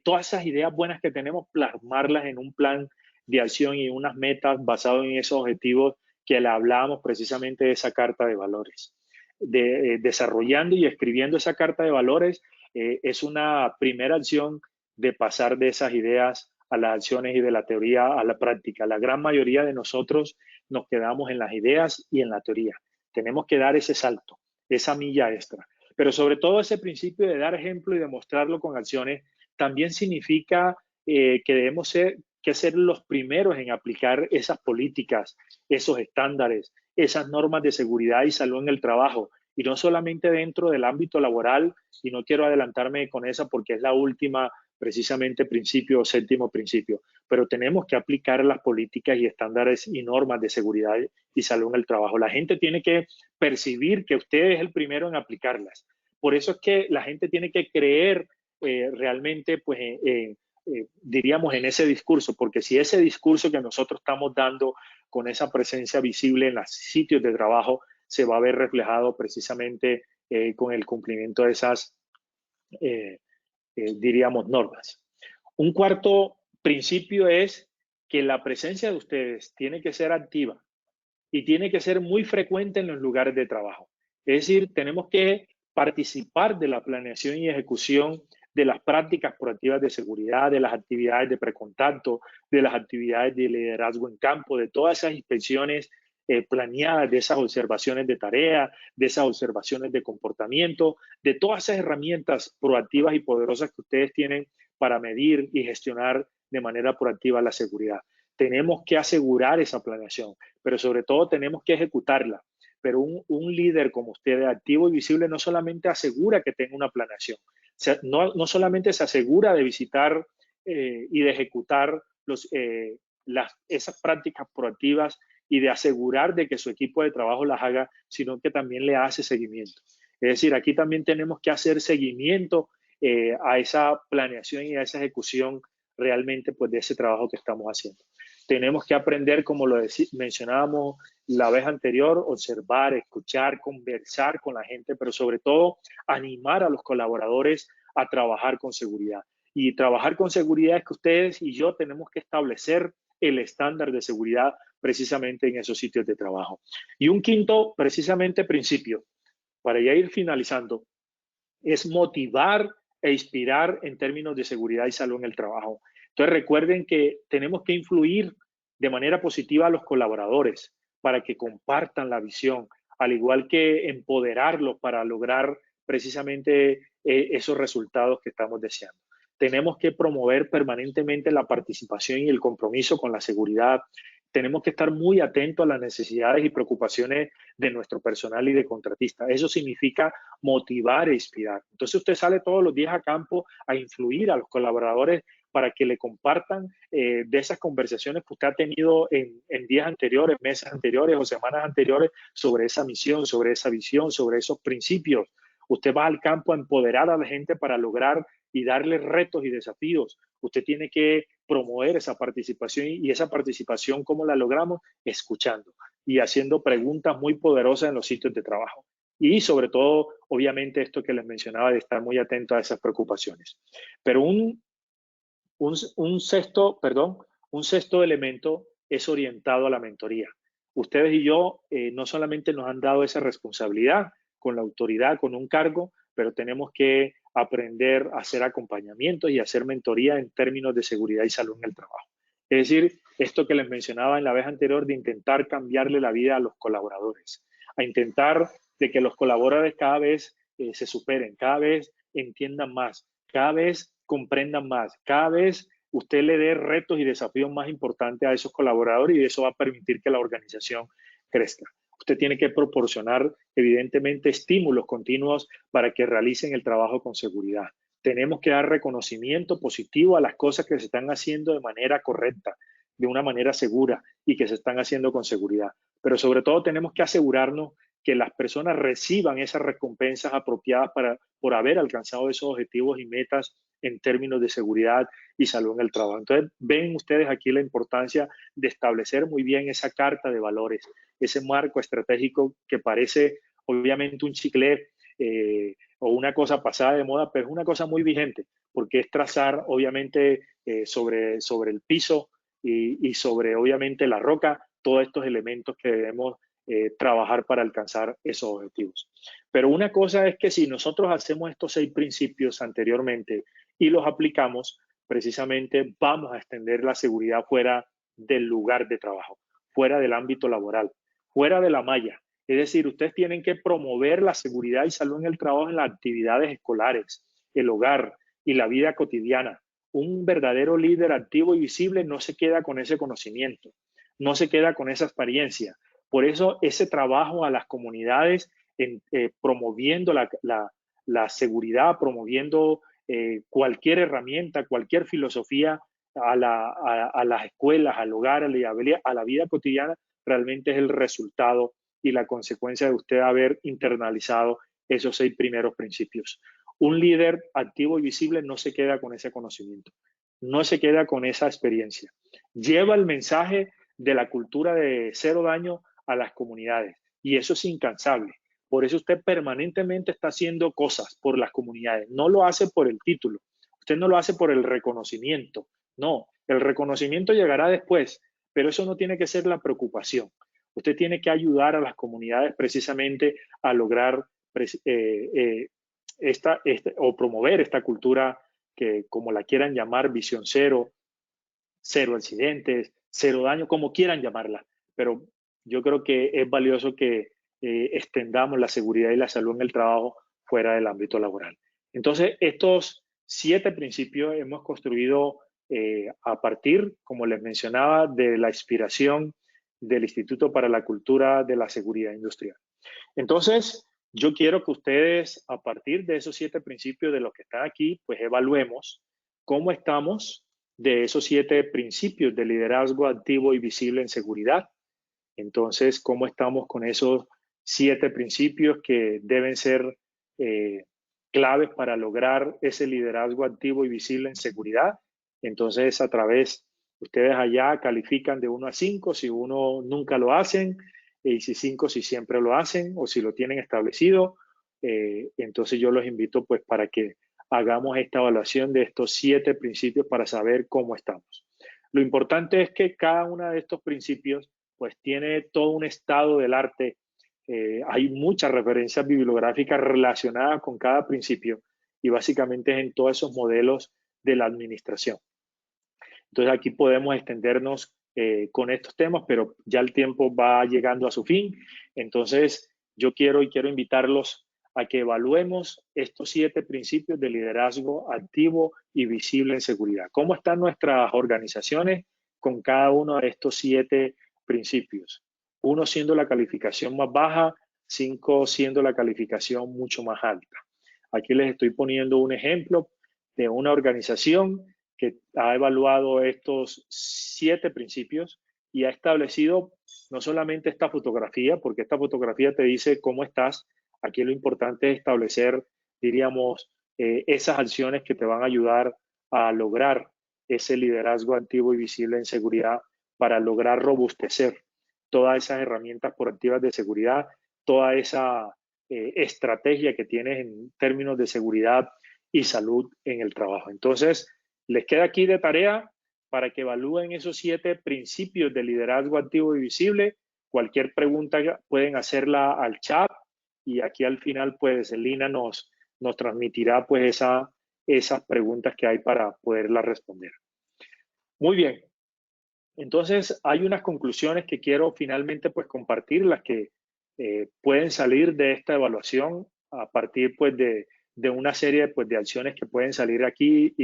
todas esas ideas buenas que tenemos, plasmarlas en un plan de acción y unas metas basadas en esos objetivos que le hablábamos precisamente de esa carta de valores. Desarrollando y escribiendo esa carta de valores es una primera acción de pasar de esas ideas a las acciones y de la teoría a la práctica. La gran mayoría de nosotros nos quedamos en las ideas y en la teoría. Tenemos que dar ese salto, esa milla extra. Pero sobre todo ese principio de dar ejemplo y demostrarlo con acciones también significa que que ser los primeros en aplicar esas políticas, esos estándares, esas normas de seguridad y salud en el trabajo, y no solamente dentro del ámbito laboral, y no quiero adelantarme con esa porque es la última, precisamente principio o séptimo principio, pero tenemos que aplicar las políticas y estándares y normas de seguridad y salud en el trabajo. La gente tiene que percibir que usted es el primero en aplicarlas. Por eso es que la gente tiene que creer realmente, pues, diríamos, en ese discurso, porque si ese discurso que nosotros estamos dando con esa presencia visible en los sitios de trabajo se va a ver reflejado precisamente con el cumplimiento de esas, diríamos, normas. Un cuarto principio es que la presencia de ustedes tiene que ser activa y tiene que ser muy frecuente en los lugares de trabajo. Es decir, tenemos que participar de la planeación y ejecución de las prácticas proactivas de seguridad, de las actividades de precontacto, de las actividades de liderazgo en campo, de todas esas inspecciones planeadas, de esas observaciones de tarea, de esas observaciones de comportamiento, de todas esas herramientas proactivas y poderosas que ustedes tienen para medir y gestionar de manera proactiva la seguridad. Tenemos que asegurar esa planeación, pero sobre todo tenemos que ejecutarla. Pero un líder como usted, activo y visible, no solamente asegura que tenga una planeación, no solamente se asegura de visitar y de ejecutar esas prácticas proactivas y de asegurar de que su equipo de trabajo las haga, sino que también le hace seguimiento. Es decir, aquí también tenemos que hacer seguimiento a esa planeación y a esa ejecución realmente, pues, de ese trabajo que estamos haciendo. Tenemos que aprender, como lo mencionábamos la vez anterior, observar, escuchar, conversar con la gente, pero sobre todo animar a los colaboradores a trabajar con seguridad. Y trabajar con seguridad es que ustedes y yo tenemos que establecer el estándar de seguridad precisamente en esos sitios de trabajo. Y un quinto, precisamente, principio, para ya ir finalizando, es motivar e inspirar en términos de seguridad y salud en el trabajo. Entonces recuerden que tenemos que influir de manera positiva a los colaboradores para que compartan la visión, al igual que empoderarlos para lograr precisamente esos resultados que estamos deseando. Tenemos que promover permanentemente la participación y el compromiso con la seguridad. Tenemos que estar muy atentos a las necesidades y preocupaciones de nuestro personal y de contratistas. Eso significa motivar e inspirar. Entonces usted sale todos los días a campo a influir a los colaboradores para que le compartan de esas conversaciones que usted ha tenido en días anteriores, meses anteriores o semanas anteriores sobre esa misión, sobre esa visión, sobre esos principios. Usted va al campo a empoderar a la gente para lograr y darle retos y desafíos. Usted tiene que promover esa participación, y esa participación, ¿cómo la logramos? Escuchando y haciendo preguntas muy poderosas en los sitios de trabajo. Y sobre todo, obviamente, esto que les mencionaba de estar muy atento a esas preocupaciones. Pero un sexto elemento es orientado a la mentoría. Ustedes y yo no solamente nos han dado esa responsabilidad con la autoridad, con un cargo, pero tenemos que aprender a hacer acompañamientos y hacer mentoría en términos de seguridad y salud en el trabajo. Es decir, esto que les mencionaba en la vez anterior de intentar cambiarle la vida a los colaboradores, a intentar de que los colaboradores cada vez se superen, cada vez entiendan más, cada vez comprendan más, cada vez usted le dé retos y desafíos más importantes a esos colaboradores, y eso va a permitir que la organización crezca. Usted tiene que proporcionar, evidentemente, estímulos continuos para que realicen el trabajo con seguridad. Tenemos que dar reconocimiento positivo a las cosas que se están haciendo de manera correcta, de una manera segura y que se están haciendo con seguridad. Pero sobre todo tenemos que asegurarnos que las personas reciban esas recompensas apropiadas por haber alcanzado esos objetivos y metas en términos de seguridad y salud en el trabajo. Entonces, ven ustedes aquí la importancia de establecer muy bien esa carta de valores, ese marco estratégico que parece obviamente un chicle o una cosa pasada de moda, pero es una cosa muy vigente, porque es trazar obviamente sobre el piso y sobre obviamente la roca todos estos elementos que debemos trabajar para alcanzar esos objetivos. Pero una cosa es que si nosotros hacemos estos 6 principios anteriormente y los aplicamos, precisamente vamos a extender la seguridad fuera del lugar de trabajo, fuera del ámbito laboral, fuera de la malla. Es decir, ustedes tienen que promover la seguridad y salud en el trabajo en las actividades escolares, el hogar y la vida cotidiana. un verdadero líder activo y visible no se queda con ese conocimiento, no se queda con esa experiencia. Por eso ese trabajo a las comunidades, promoviendo la seguridad, promoviendo cualquier herramienta, cualquier filosofía a las escuelas, al hogar, a la vida cotidiana, realmente es el resultado y la consecuencia de usted haber internalizado esos 6 primeros principios. Un líder activo y visible no se queda con ese conocimiento, no se queda con esa experiencia. Lleva el mensaje de la cultura de cero daño a las comunidades y eso es incansable. Por eso usted permanentemente está haciendo cosas por las comunidades. No lo hace por el título, usted no lo hace por el reconocimiento. No, el reconocimiento llegará después, pero eso no tiene que ser la preocupación. Usted tiene que ayudar a las comunidades precisamente a lograr o promover esta cultura que, como la quieran llamar, visión cero, cero accidentes, cero daño, como quieran llamarla. Pero yo creo que es valioso que extendamos la seguridad y la salud en el trabajo fuera del ámbito laboral. Entonces, estos 7 principios hemos construido a partir, como les mencionaba, de la inspiración del Instituto para la Cultura de la Seguridad Industrial. Entonces, yo quiero que ustedes, a partir de esos 7 principios de los que están aquí, pues evaluemos cómo estamos de esos 7 principios de liderazgo activo y visible en seguridad. Entonces, cómo estamos con esos 7 principios que deben ser claves para lograr ese liderazgo activo y visible en seguridad. Entonces, a través, ustedes allá califican de 1 a 5, si 1 nunca lo hacen, y si 5 si siempre lo hacen o si lo tienen establecido. Entonces yo los invito pues para que hagamos esta evaluación de estos 7 principios para saber cómo estamos. Lo importante es que cada uno de estos principios pues tiene todo un estado del arte. Hay muchas referencias bibliográficas relacionadas con cada principio y básicamente es en todos esos modelos de la administración. Entonces aquí podemos extendernos con estos temas, pero ya el tiempo va llegando a su fin. Entonces yo quiero invitarlos a que evaluemos estos 7 principios de liderazgo activo y visible en seguridad. ¿Cómo están nuestras organizaciones con cada uno de estos 7 principios? 1 siendo la calificación más baja, 5 siendo la calificación mucho más alta. Aquí les estoy poniendo un ejemplo de una organización que ha evaluado estos 7 principios y ha establecido no solamente esta fotografía, porque esta fotografía te dice cómo estás. Aquí lo importante es establecer, diríamos, esas acciones que te van a ayudar a lograr ese liderazgo activo y visible en seguridad para lograr robustecer todas esas herramientas proactivas de seguridad, toda esa estrategia que tienes en términos de seguridad y salud en el trabajo. Entonces, les queda aquí de tarea para que evalúen esos 7 principios de liderazgo activo y visible. Cualquier pregunta pueden hacerla al chat y aquí al final pues Lina nos transmitirá pues esas preguntas que hay para poderlas responder. Muy bien. Entonces hay unas conclusiones que quiero finalmente pues compartir, las que pueden salir de esta evaluación a partir pues de una serie pues, de acciones que pueden salir aquí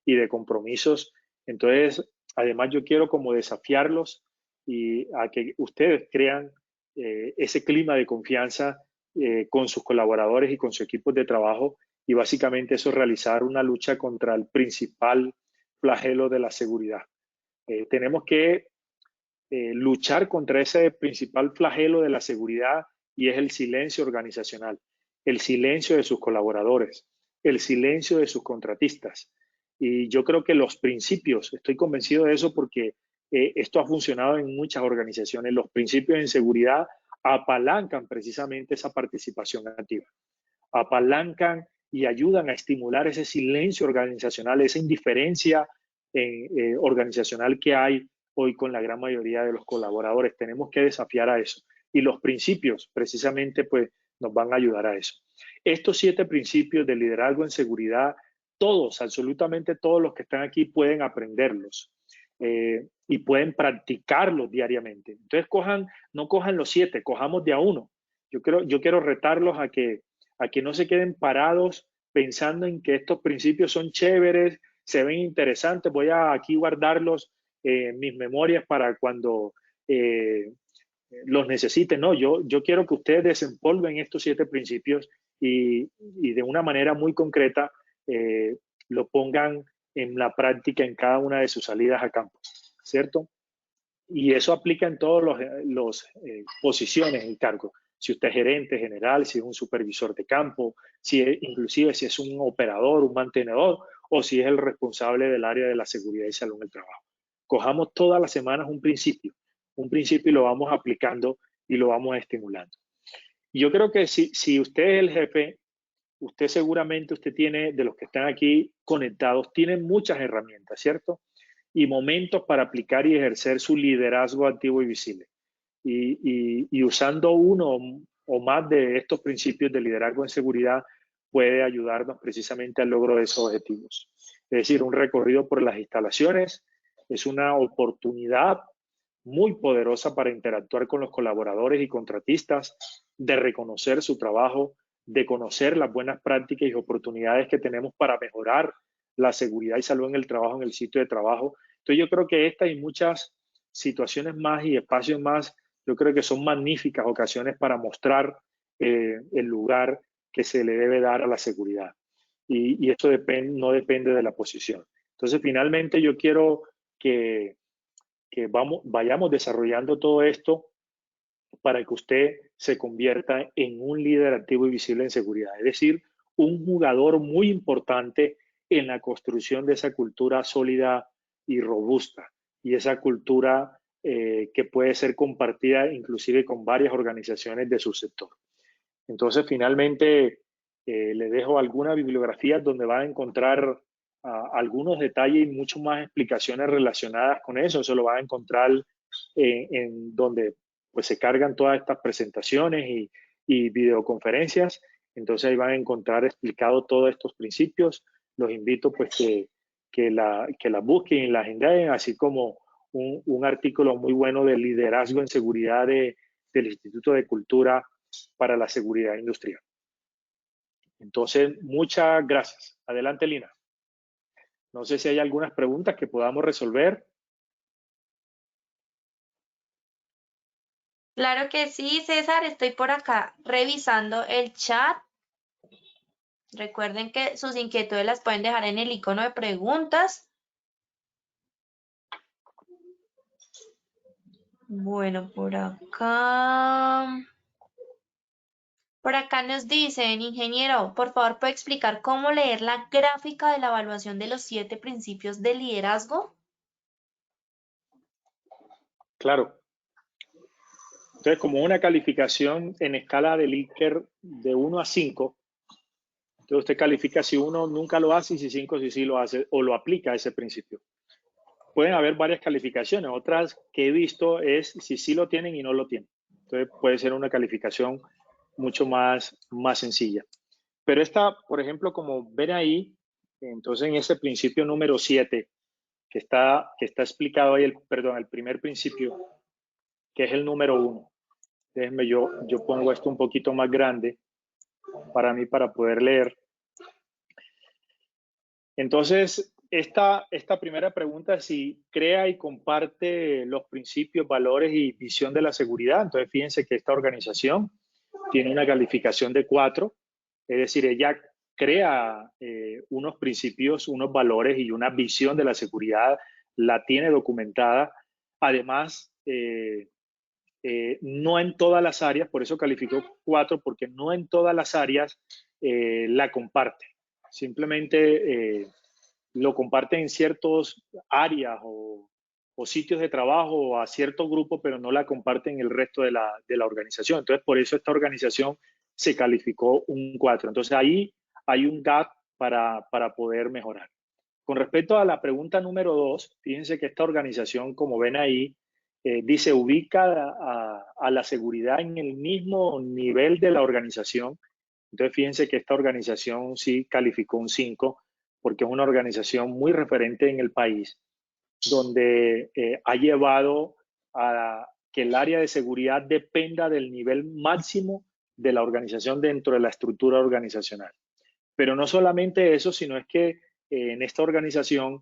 y de compromisos. Entonces, además yo quiero como desafiarlos y a que ustedes crean ese clima de confianza con sus colaboradores y con sus equipos de trabajo y básicamente eso es realizar una lucha contra el principal flagelo de la seguridad. Tenemos que luchar contra ese principal flagelo de la seguridad y es el silencio organizacional, el silencio de sus colaboradores, el silencio de sus contratistas. Y yo creo que los principios, estoy convencido de eso porque esto ha funcionado en muchas organizaciones, los principios en seguridad apalancan precisamente esa participación activa, apalancan y ayudan a estimular ese silencio organizacional, esa indiferencia organizacional que hay hoy con la gran mayoría de los colaboradores. Tenemos que desafiar a eso y los principios precisamente pues nos van a ayudar a eso. Estos 7 principios de liderazgo en seguridad, todos, absolutamente todos los que están aquí pueden aprenderlos y pueden practicarlos diariamente. Entonces no cojan los 7, cojamos de a 1. Yo quiero retarlos a que no se queden parados pensando en que estos principios son chéveres, se ven interesantes, voy a aquí guardarlos en mis memorias para cuando los necesiten. No, yo quiero que ustedes desempolven estos 7 principios y de una manera muy concreta lo pongan en la práctica en cada una de sus salidas a campo, ¿cierto? Y eso aplica en todas las posiciones y cargos. Si usted es gerente general, si es un supervisor de campo, inclusive si es un operador, un mantenedor, o si es el responsable del área de la seguridad y salud en el trabajo. Cojamos todas las semanas un principio y lo vamos aplicando y lo vamos estimulando. Y yo creo que si usted es el jefe, usted seguramente, de los que están aquí conectados, tiene muchas herramientas, ¿cierto? Y momentos para aplicar y ejercer su liderazgo activo y visible. Y usando uno o más de estos principios de liderazgo en seguridad puede ayudarnos precisamente al logro de esos objetivos. Es decir, un recorrido por las instalaciones es una oportunidad muy poderosa para interactuar con los colaboradores y contratistas, de reconocer su trabajo, de conocer las buenas prácticas y oportunidades que tenemos para mejorar la seguridad y salud en el trabajo, en el sitio de trabajo. Entonces yo creo que esta y muchas situaciones más y espacios más, yo creo que son magníficas ocasiones para mostrar el lugar que se le debe dar a la seguridad. Y esto no depende de la posición. Entonces finalmente yo quiero que vayamos desarrollando todo esto para que usted se convierta en un líder activo y visible en seguridad. Es decir, un jugador muy importante en la construcción de esa cultura sólida y robusta. Y esa cultura que puede ser compartida inclusive con varias organizaciones de su sector. Entonces, finalmente, le dejo alguna bibliografía donde va a encontrar algunos detalles y mucho más explicaciones relacionadas con eso. Eso lo va a encontrar en donde pues, se cargan todas estas presentaciones y videoconferencias. Entonces ahí van a encontrar explicado todos estos principios. Los invito pues que la busquen y la indaguen, así como un artículo muy bueno de liderazgo en seguridad del Instituto de Cultura para la Seguridad Industrial. Entonces, muchas gracias. Adelante, Lina. No sé si hay algunas preguntas que podamos resolver. Claro que sí, César. Estoy por acá revisando el chat. Recuerden que sus inquietudes las pueden dejar en el icono de preguntas. Bueno, por acá nos dicen, ingeniero, por favor, ¿puede explicar cómo leer la gráfica de la evaluación de los 7 principios de liderazgo? Claro. Entonces, como una calificación en escala de Likert de 1 a 5, entonces usted califica si 1 nunca lo hace y si 5 sí lo hace o lo aplica a ese principio. Pueden haber varias calificaciones. Otras que he visto es si sí lo tienen y no lo tienen. Entonces puede ser una calificación mucho más sencilla. Pero esta, por ejemplo, como ven ahí, entonces en ese principio número 7, que está explicado ahí, el primer principio, que es el número 1. Déjenme, yo pongo esto un poquito más grande para mí para poder leer. Entonces, esta primera pregunta es si crea y comparte los principios, valores y visión de la seguridad. Entonces, fíjense que esta organización tiene una calificación de 4, es decir, ella crea unos principios, unos valores y una visión de la seguridad, la tiene documentada. Además, no en todas las áreas, por eso calificó 4, porque no en todas las áreas la comparte. Simplemente lo comparte en ciertas áreas o sitios de trabajo o a cierto grupo, pero no la comparte en el resto de la organización. Entonces, por eso esta organización se calificó un 4. Entonces, ahí hay un gap para poder mejorar. Con respecto a la pregunta número 2, fíjense que esta organización, como ven ahí, dice, ubica a la seguridad en el mismo nivel de la organización. Entonces, fíjense que esta organización sí calificó un 5, porque es una organización muy referente en el país, donde ha llevado a que el área de seguridad dependa del nivel máximo de la organización dentro de la estructura organizacional. Pero no solamente eso, sino es que en esta organización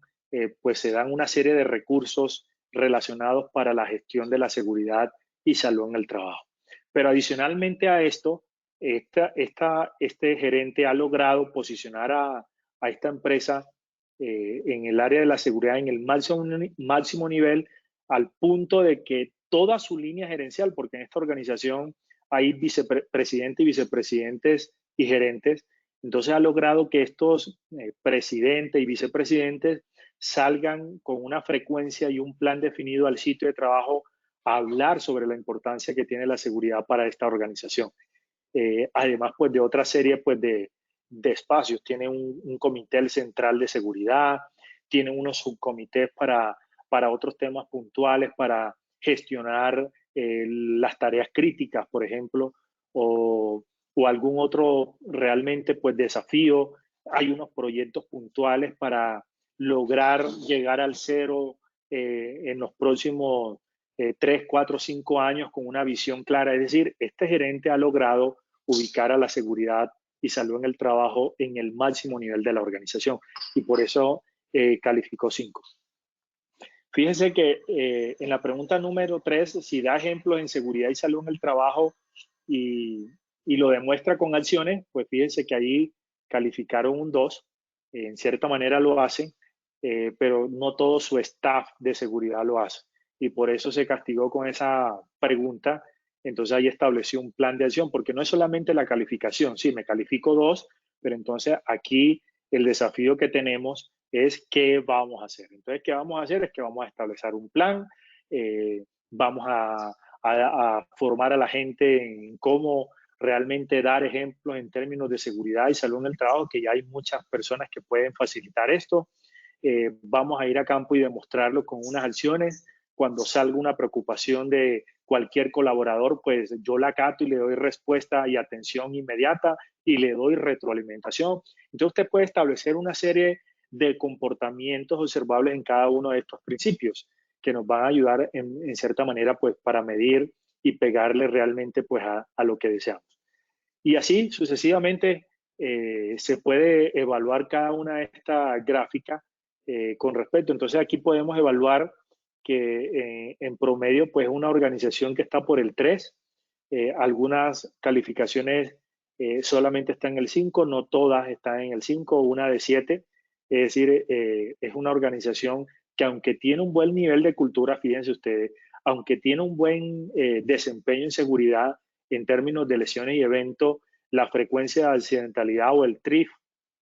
pues se dan una serie de recursos relacionados para la gestión de la seguridad y salud en el trabajo. Pero adicionalmente a esto, este gerente ha logrado posicionar a esta empresa en el área de la seguridad en el máximo nivel, al punto de que toda su línea gerencial, porque en esta organización hay vicepresidentes y vicepresidentes y gerentes, entonces ha logrado que estos presidentes y vicepresidentes salgan con una frecuencia y un plan definido al sitio de trabajo a hablar sobre la importancia que tiene la seguridad para esta organización. Además, pues de otra serie pues de espacios. Tiene un comité central de seguridad, tiene unos subcomités para otros temas puntuales, para gestionar las tareas críticas, por ejemplo, o algún otro realmente pues desafío. Hay unos proyectos puntuales para lograr llegar al cero en los próximos 3, 4, 5 años con una visión clara. Es decir, este gerente ha logrado ubicar a la seguridad y salud en el trabajo en el máximo nivel de la organización, y por eso calificó 5. Fíjense que en la pregunta número 3, si da ejemplos en seguridad y salud en el trabajo y lo demuestra con acciones, pues fíjense que ahí calificaron un 2. En cierta manera lo hacen, pero no todo su staff de seguridad lo hace. Y por eso se castigó con esa pregunta. Entonces ahí estableció un plan de acción, porque no es solamente la calificación. Sí, me califico 2, pero entonces aquí el desafío que tenemos es qué vamos a hacer. Entonces, ¿qué vamos a hacer? Es que vamos a establecer un plan, vamos a formar a la gente en cómo realmente dar ejemplos en términos de seguridad y salud en el trabajo, que ya hay muchas personas que pueden facilitar esto. Vamos a ir a campo y demostrarlo con unas acciones. Cuando salga una preocupación de cualquier colaborador, pues yo la acato y le doy respuesta y atención inmediata y le doy retroalimentación. Entonces usted puede establecer una serie de comportamientos observables en cada uno de estos principios que nos van a ayudar en cierta manera pues para medir y pegarle realmente pues a lo que deseamos. Y así sucesivamente se puede evaluar cada una de estas gráficas con respecto. Entonces aquí podemos evaluar que en promedio pues una organización que está por el 3, algunas calificaciones solamente están en el 5, no todas están en el 5, una de 7. Es decir, es una organización que aunque tiene un buen nivel de cultura, fíjense ustedes, aunque tiene un buen desempeño en seguridad en términos de lesiones y eventos, la frecuencia de accidentalidad o el TRIF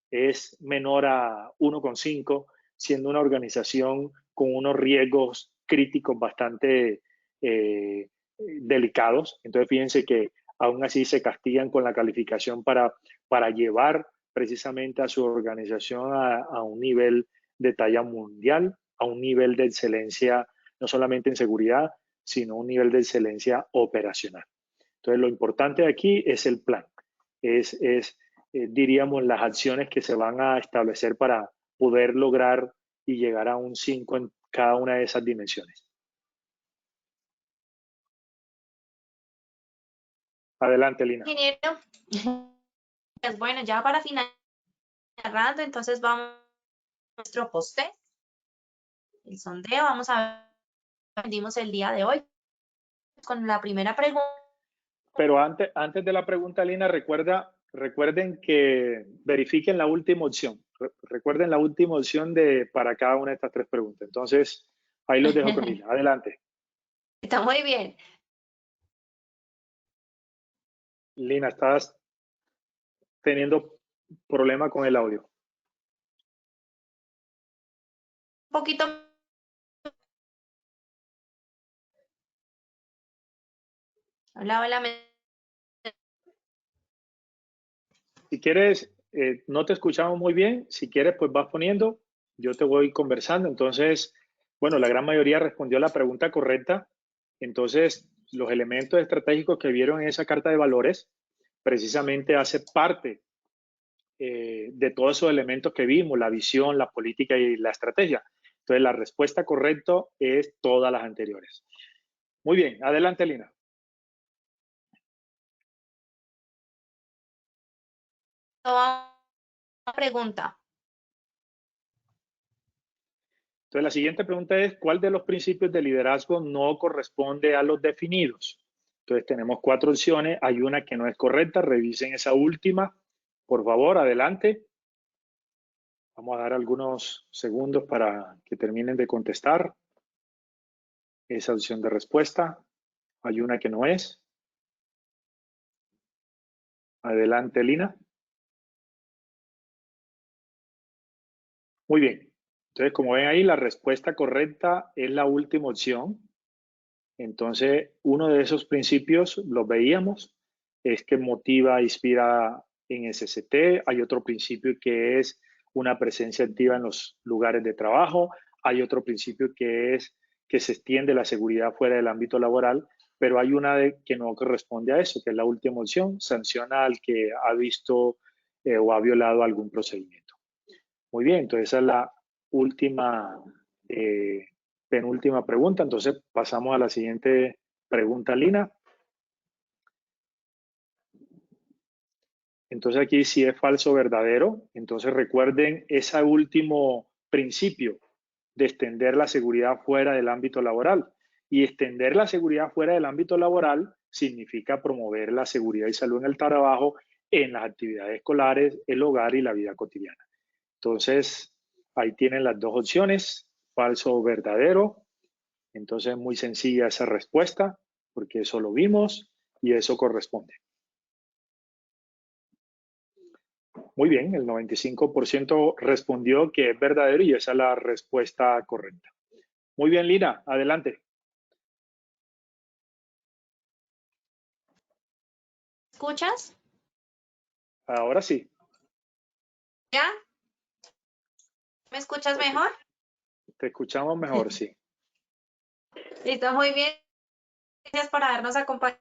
es menor a 1,5, siendo una organización con unos riesgos críticos bastante delicados. Entonces, fíjense que aún así se castigan con la calificación para llevar precisamente a su organización a un nivel de talla mundial, a un nivel de excelencia, no solamente en seguridad, sino un nivel de excelencia operacional. Entonces, lo importante aquí es el plan, diríamos, las acciones que se van a establecer para poder lograr y llegar a un 5 en cada una de esas dimensiones. Adelante, Lina. Ingeniero, pues bueno, ya para finalizar, entonces vamos a nuestro post, el sondeo. Vamos a ver qué dimos el día de hoy con la primera pregunta. Pero antes de la pregunta, Lina, recuerden que verifiquen la última opción. Recuerden la última opción para cada una de estas 3 preguntas. Entonces, ahí los dejo con Lina. Adelante. Está muy bien. Lina, estás teniendo problema con el audio. Un poquito. Hola, hola. Si quieres, no te escuchamos muy bien. Si quieres, pues vas poniendo. Yo te voy conversando. Entonces, bueno, la gran mayoría respondió la pregunta correcta. Entonces, los elementos estratégicos que vieron en esa carta de valores precisamente hace parte de todos esos elementos que vimos, la visión, la política y la estrategia. Entonces, la respuesta correcta es todas las anteriores. Muy bien, adelante, Lina. Una pregunta. Entonces, la siguiente pregunta es, ¿cuál de los principios de liderazgo no corresponde a los definidos? Entonces, tenemos 4 opciones. Hay una que no es correcta. Revisen esa última. Por favor, adelante. Vamos a dar algunos segundos para que terminen de contestar esa opción de respuesta. Hay una que no es. Adelante, Lina. Muy bien. Entonces, como ven ahí, la respuesta correcta es la última opción. Entonces, uno de esos principios, los veíamos, es que motiva, inspira en SST. Hay otro principio que es una presencia activa en los lugares de trabajo. Hay otro principio que es que se extiende la seguridad fuera del ámbito laboral, pero hay una que no corresponde a eso, que es la última opción, sanciona al que ha visto o ha violado algún procedimiento. Muy bien, entonces esa es la última, penúltima pregunta. Entonces pasamos a la siguiente pregunta, Lina. Entonces aquí si es falso o verdadero. Entonces recuerden ese último principio de extender la seguridad fuera del ámbito laboral. Y extender la seguridad fuera del ámbito laboral significa promover la seguridad y salud en el trabajo, en las actividades escolares, el hogar y la vida cotidiana. Entonces, ahí tienen las 2 opciones, falso o verdadero. Entonces, muy sencilla esa respuesta, porque eso lo vimos y eso corresponde. Muy bien, el 95% respondió que es verdadero y esa es la respuesta correcta. Muy bien, Lina, adelante. ¿Escuchas? Ahora sí. ¿Ya? ¿Me escuchas mejor? Te escuchamos mejor, sí. Listo, muy bien. Gracias por habernos acompañado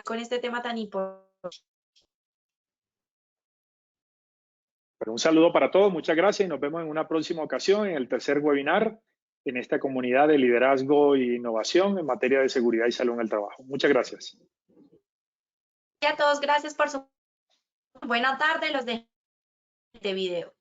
con este tema tan importante. Pero un saludo para todos, muchas gracias y nos vemos en una próxima ocasión en el tercer webinar en esta comunidad de liderazgo e innovación en materia de seguridad y salud en el trabajo. Muchas gracias. Y a todos, gracias por su buena tarde. Los dejo en este video.